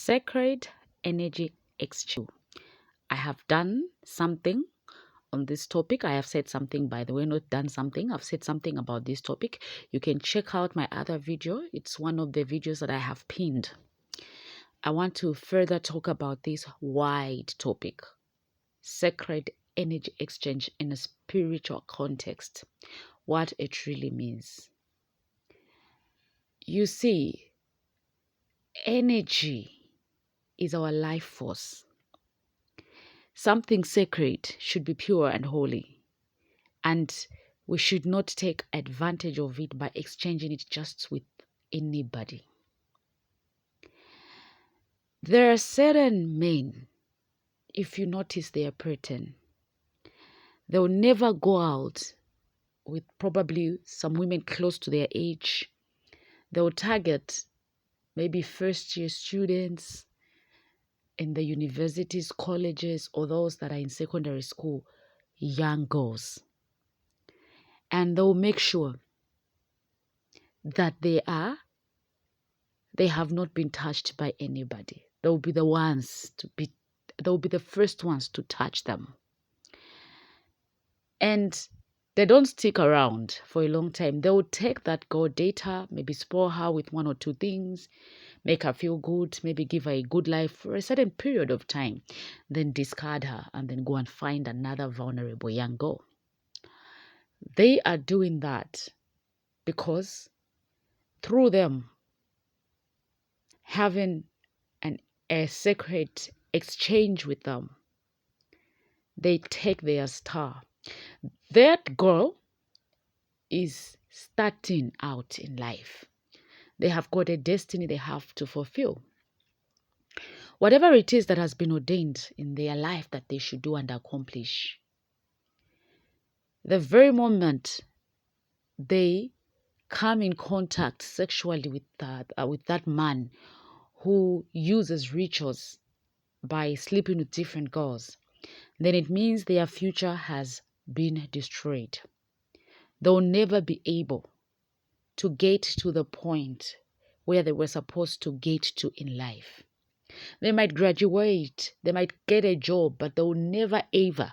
Sacred energy exchange. I have done something on this topic. I have said something, by the way, not done something. I've said something about this topic. You can check out my other video. It's one of the videos that I have pinned. I want to further talk about this wide topic, sacred energy exchange in a spiritual context, what it really means. You see, energy is our life force. Something sacred should be pure and holy, and we should not take advantage of it by exchanging it just with anybody. There are certain men, if you notice their pattern, they'll never go out with probably some women close to their age. They'll target maybe first-year students in the universities, colleges, or those that are in secondary school, young girls. And they'll make sure that they have not been touched by anybody. They'll be the first ones to touch them. And they don't stick around for a long time. They will take that girl, data, maybe spoil her with one or two things, make her feel good, maybe give her a good life for a certain period of time, then discard her and then go and find another vulnerable young girl. They are doing that because through them having a sacred exchange with them, they take their star. That girl is starting out in life. They have got a destiny they have to fulfill. Whatever it is that has been ordained in their life that they should do and accomplish, the very moment they come in contact sexually with that man who uses rituals by sleeping with different girls, then it means their future has been destroyed. They'll never be able to get to the point where they were supposed to get to in life. They might graduate, they might get a job, but they'll never ever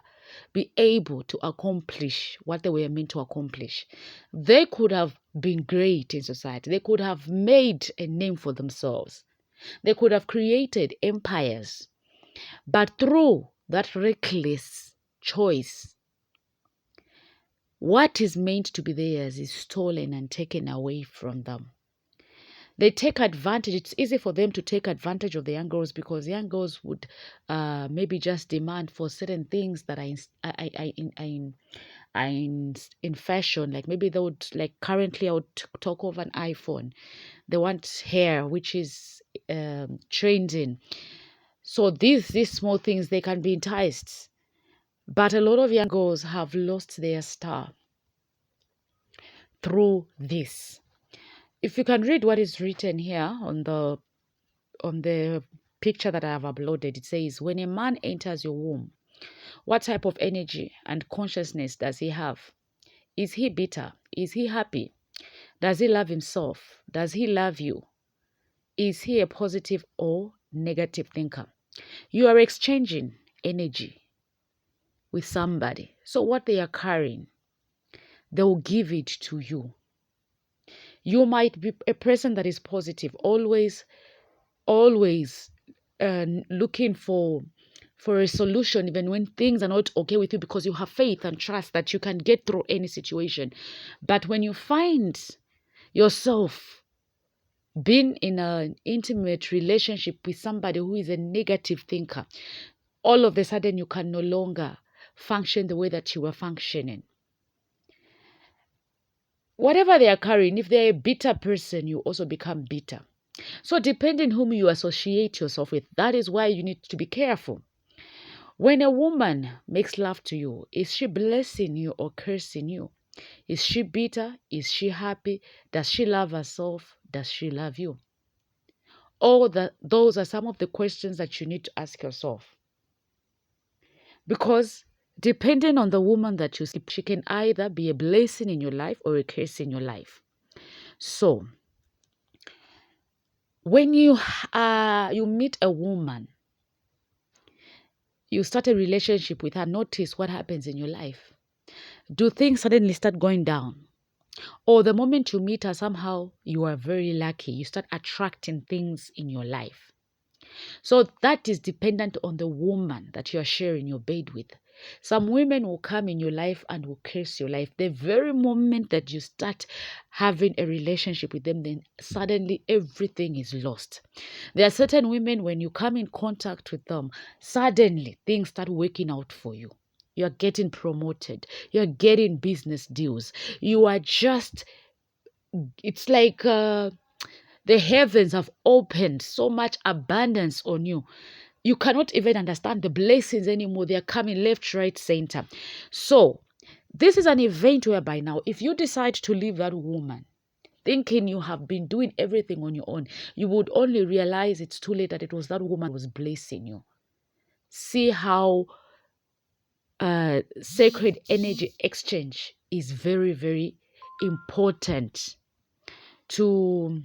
be able to accomplish what they were meant to accomplish. They could have been great in society. They could have made a name for themselves. They could have created empires. But through that reckless choice, what is meant to be theirs is stolen and taken away from them. They take advantage. It's easy for them to take advantage of the young girls because young girls would maybe just demand for certain things that are in fashion. Like maybe they would, like currently I would talk of an iPhone. They want hair, which is trending. So these small things, they can be enticed. But a lot of young girls have lost their star through this. If you can read what is written here on the picture that I have uploaded, it says, when a man enters your womb, what type of energy and consciousness does he have? Is he bitter? Is he happy? Does he love himself? Does he love you? Is he a positive or negative thinker? You are exchanging energy with somebody. So what they are carrying, they will give it to you. You might be a person that is positive, always looking for a solution, even when things are not okay with you, because you have faith and trust that you can get through any situation. But when you find yourself being in an intimate relationship with somebody who is a negative thinker, all of a sudden you can no longer function the way that you were functioning. Whatever they are carrying, if they're a bitter person, you also become bitter. So depending whom you associate yourself with, that is why you need to be careful. When a woman makes love to you, is she blessing you or cursing you? Is she bitter? Is she happy? Does she love herself? Does she love you? Those are some of the questions that you need to ask yourself. Because depending on the woman that you see, she can either be a blessing in your life or a curse in your life. So When you meet a woman, you start a relationship with her, notice what happens in your life. Do things suddenly start going down? Or the moment you meet her, somehow you are very lucky. You start attracting things in your life. So that is dependent on the woman that you are sharing your bed with. Some women will come in your life and will curse your life. The very moment that you start having a relationship with them, then suddenly everything is lost. There are certain women, when you come in contact with them, suddenly things start working out for you. You're getting promoted. You're getting business deals. You are just, it's like the heavens have opened, so much abundance on you. You cannot even understand the blessings anymore. They are coming left, right, center. So this is an event whereby now, if you decide to leave that woman, thinking you have been doing everything on your own, you would only realize it's too late, that it was that woman who was blessing you. See how sacred energy exchange is very, very important to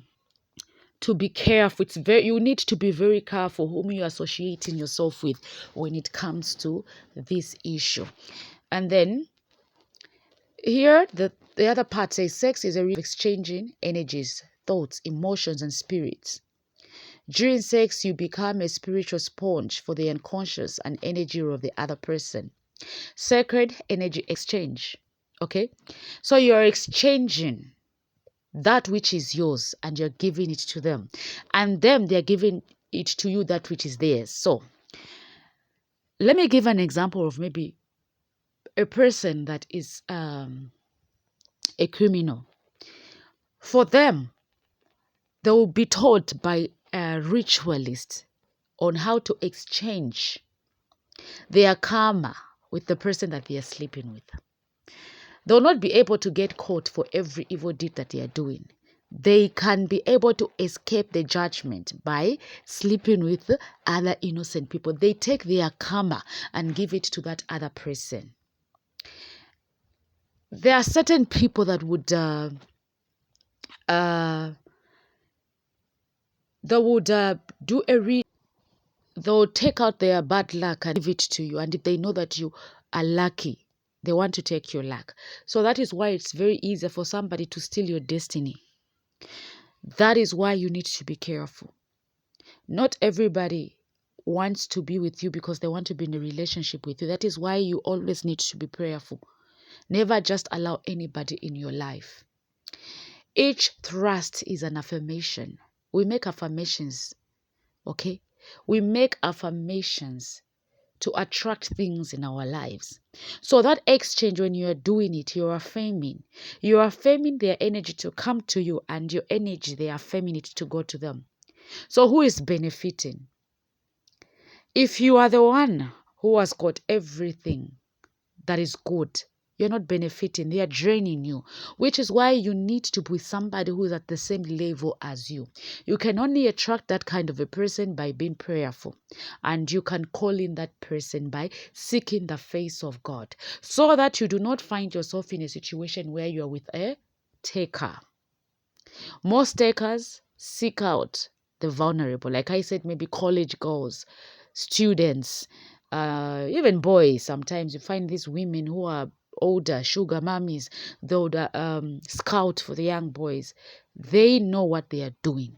be careful. You need to be very careful whom you're associating yourself with when it comes to this issue. And then here the other part says sex is a real exchanging energies, thoughts, emotions, and spirits. During sex, you become a spiritual sponge for the unconscious and energy of the other person. Sacred energy exchange. Okay, so you're exchanging that which is yours and you're giving it to them, and them, they're giving it to you, that which is theirs. So let me give an example of maybe a person that is a criminal. For them, they will be taught by a ritualist on how to exchange their karma with the person that they are sleeping with. They'll not be able to get caught for every evil deed that they are doing. They can be able to escape the judgment by sleeping with other innocent people. They take their karma and give it to that other person. There are certain people that would do a read. They'll take out their bad luck and give it to you. And if they know that you are lucky, they want to take your luck. So that is why it's very easy for somebody to steal your destiny. That is why you need to be careful. Not everybody wants to be with you because they want to be in a relationship with you. That is why you always need to be prayerful. Never just allow anybody in your life. Each thrust is an affirmation. We make affirmations, okay? We make affirmations to attract things in our lives. So that exchange, when you are doing it, you're affirming their energy to come to you, and your energy, they are affirming it to go to them. So who is benefiting? If you are the one who has got everything that is good, you're not benefiting. They are draining you, which is why you need to be somebody who is at the same level as you. You can only attract that kind of a person by being prayerful, and you can call in that person by seeking the face of God, so that you do not find yourself in a situation where you're with a taker. Most takers seek out the vulnerable. Like I said, maybe college girls, students, even boys. Sometimes you find these women who are older, sugar mummies, though the scout for the young boys. They know what they are doing.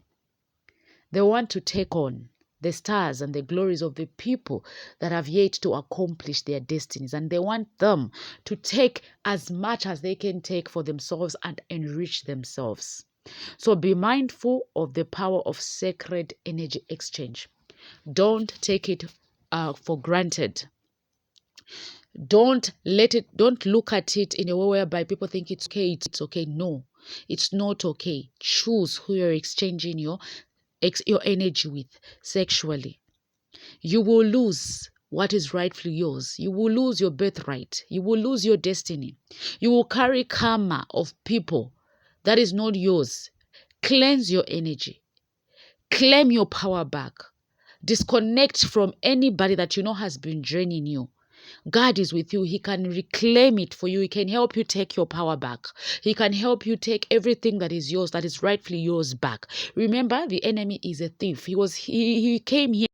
They want to take on the stars and the glories of the people that have yet to accomplish their destinies. And they want them to take as much as they can take for themselves and enrich themselves. So be mindful of the power of sacred energy exchange. Don't take it for granted. Don't look at it in a way whereby people think it's okay. It's okay. No, it's not okay. Choose who you're exchanging your energy with sexually. You will lose what is rightfully yours. You will lose your birthright. You will lose your destiny. You will carry karma of people that is not yours. Cleanse your energy. Claim your power back. Disconnect from anybody that you know has been draining you. God is with you. He can reclaim it for you. He can help you take your power back. He can help you take everything that is yours, that is rightfully yours, back. Remember, the enemy is a thief. He came here